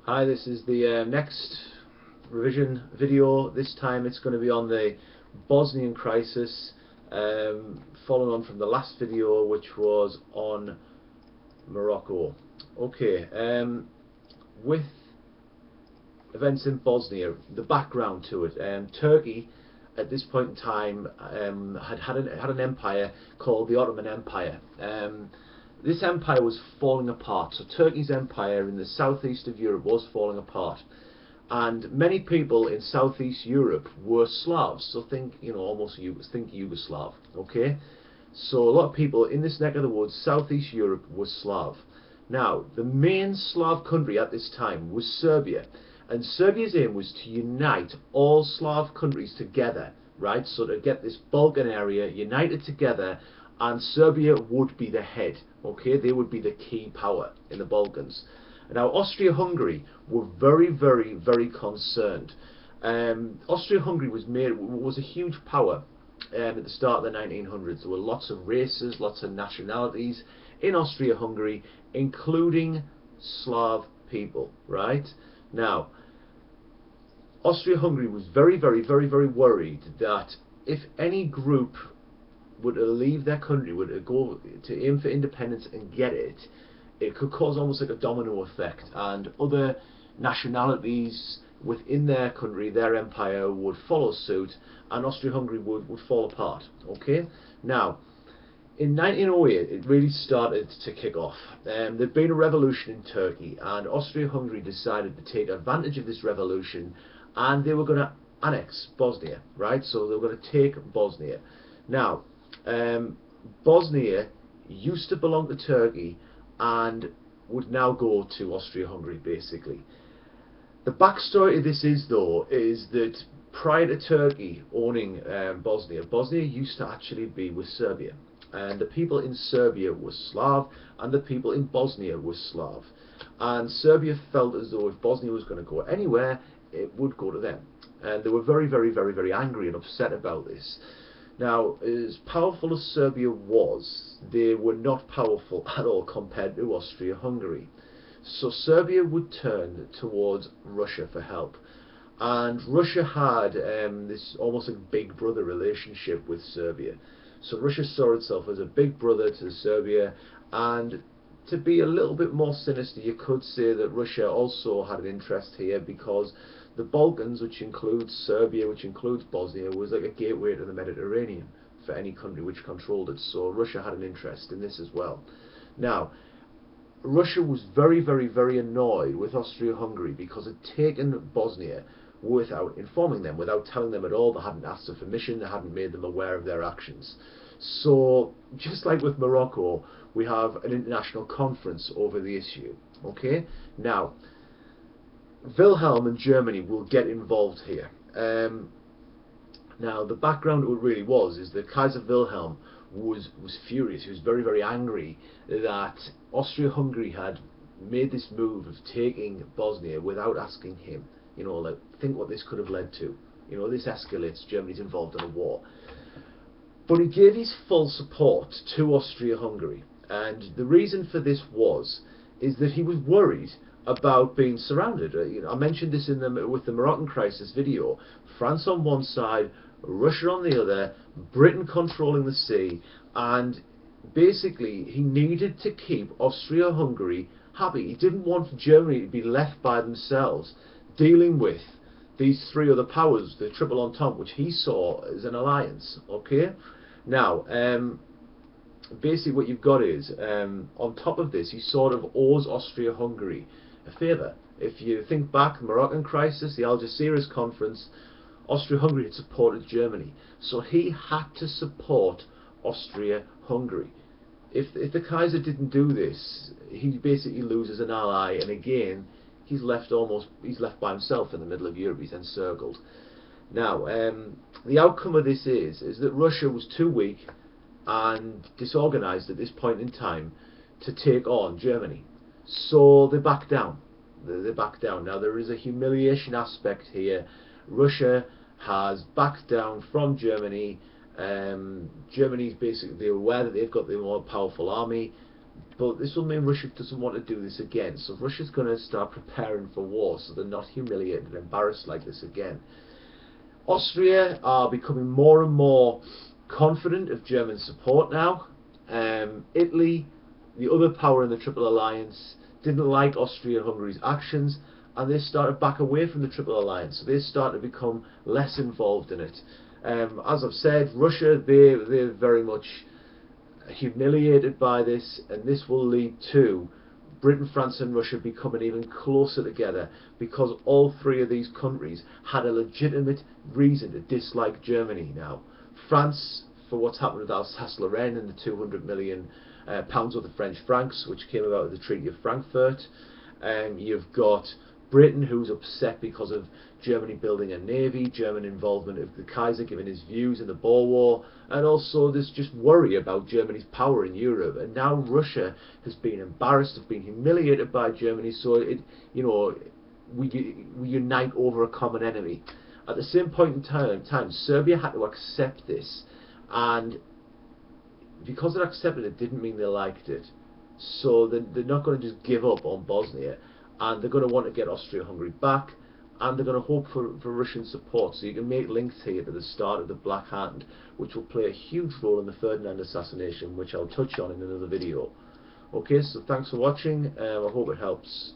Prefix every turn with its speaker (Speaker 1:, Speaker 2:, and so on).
Speaker 1: Hi, this is the next revision video. This time it's going to be on the Bosnian Crisis, following on from the last video, which was on Morocco. Okay, with events in Bosnia, the background to it, Turkey at this point in time had an empire called the Ottoman Empire. This empire was falling apart. So Turkey's empire in the southeast of Europe was falling apart, and many people in southeast Europe were Slavs. So think, almost think Yugoslav. Okay, so a lot of people in this neck of the woods, southeast Europe, were Slav. Now, the main Slav country at this time was Serbia, and Serbia's aim was to unite all Slav countries together, right? So to get this Balkan area united together, and Serbia would be the head. Okay, they would be the key power in the Balkans. Now, Austria-Hungary were very, very, very concerned. Austria-Hungary was a huge power at the start of the 1900s. There were lots of races, lots of nationalities in Austria-Hungary, including Slav people. Right now, Austria-Hungary was very, very, very, very worried that if any group would leave their country, would go to aim for independence and get it, it could cause almost like a domino effect, and other nationalities within their country, their empire, would follow suit, and Austria-Hungary would fall apart. Okay, now in 1908 it really started to kick off. There'd been a revolution in Turkey, and Austria-Hungary decided to take advantage of this revolution, and they were going to annex Bosnia, right? So they were going to take Bosnia. Now, Bosnia used to belong to Turkey and would now go to Austria-Hungary, basically. The backstory to this is, though, is that prior to Turkey owning Bosnia, Bosnia used to actually be with Serbia, and the people in Serbia were Slav, and the people in Bosnia were Slav, and Serbia felt as though if Bosnia was going to go anywhere, it would go to them, and they were very, very, very, very angry and upset about this. Now, as powerful as Serbia was, they were not powerful at all compared to Austria-Hungary. So Serbia would turn towards Russia for help. And Russia had this almost like big brother relationship with Serbia. So Russia saw itself as a big brother to Serbia, and to be a little bit more sinister, you could say that Russia also had an interest here, because the Balkans, which includes Serbia, which includes Bosnia, was like a gateway to the Mediterranean for any country which controlled it. So Russia had an interest in this as well. Now, Russia was very, very, very annoyed with Austria-Hungary because it had taken Bosnia without informing them, without telling them at all. They hadn't asked for permission, they hadn't made them aware of their actions. So, just like with Morocco, we have an international conference over the issue. Okay? Now, Wilhelm and Germany will get involved here. Now, the background to it really is that Kaiser Wilhelm was furious. He was very, very angry that Austria-Hungary had made this move of taking Bosnia without asking him. Like, think what this could have led to. This escalates, Germany's involved in a war. But he gave his full support to Austria-Hungary, and the reason for this is that he was worried about being surrounded. I mentioned this with the Moroccan Crisis video. France on one side, Russia on the other, Britain controlling the sea, and basically he needed to keep Austria-Hungary happy. He didn't want Germany to be left by themselves dealing with these three other powers, the triple entente, which he saw as an alliance. Okay, now basically what you've got is, on top of this, he sort of owes Austria-Hungary a favour. If you think back, the Moroccan Crisis, the Algeciras conference, Austria-Hungary had supported Germany, so he had to support Austria-Hungary. If the Kaiser didn't do this, he basically loses an ally, and again he's left by himself in the middle of Europe. He's encircled. Now, the outcome of this is that Russia was too weak and disorganised at this point in time to take on Germany. So they back down. They back down. Now, there is a humiliation aspect here. Russia has backed down from Germany. Germany's basically aware that they've got the more powerful army, but this will mean Russia doesn't want to do this again. So Russia's going to start preparing for war, so they're not humiliated and embarrassed like this again. Austria are becoming more and more confident of German support now. Italy, the other power in the Triple Alliance, didn't like Austria-Hungary's actions, and they started back away from the Triple Alliance. So they started to become less involved in it. As I've said, Russia, they're very much humiliated by this, and this will lead to Britain, France and Russia becoming even closer together, because all three of these countries had a legitimate reason to dislike Germany now. France, for what's happened with Alsace-Lorraine and the 200 million pounds worth of French francs, which came about with the Treaty of Frankfurt. You've got Britain, who's upset because of Germany building a navy, German involvement of the Kaiser giving his views in the Boer War, and also there's just worry about Germany's power in Europe. And now Russia has been embarrassed, has been humiliated by Germany, so we unite over a common enemy. At the same point in time, Serbia had to accept this, and because they accepted it didn't mean they liked it. So they're not going to just give up on Bosnia, and they're going to want to get Austria-Hungary back, and they're going to hope for Russian support. So you can make links here to the start of the Black Hand, which will play a huge role in the Ferdinand assassination, which I'll touch on in another video. Okay, so thanks for watching. I hope it helps.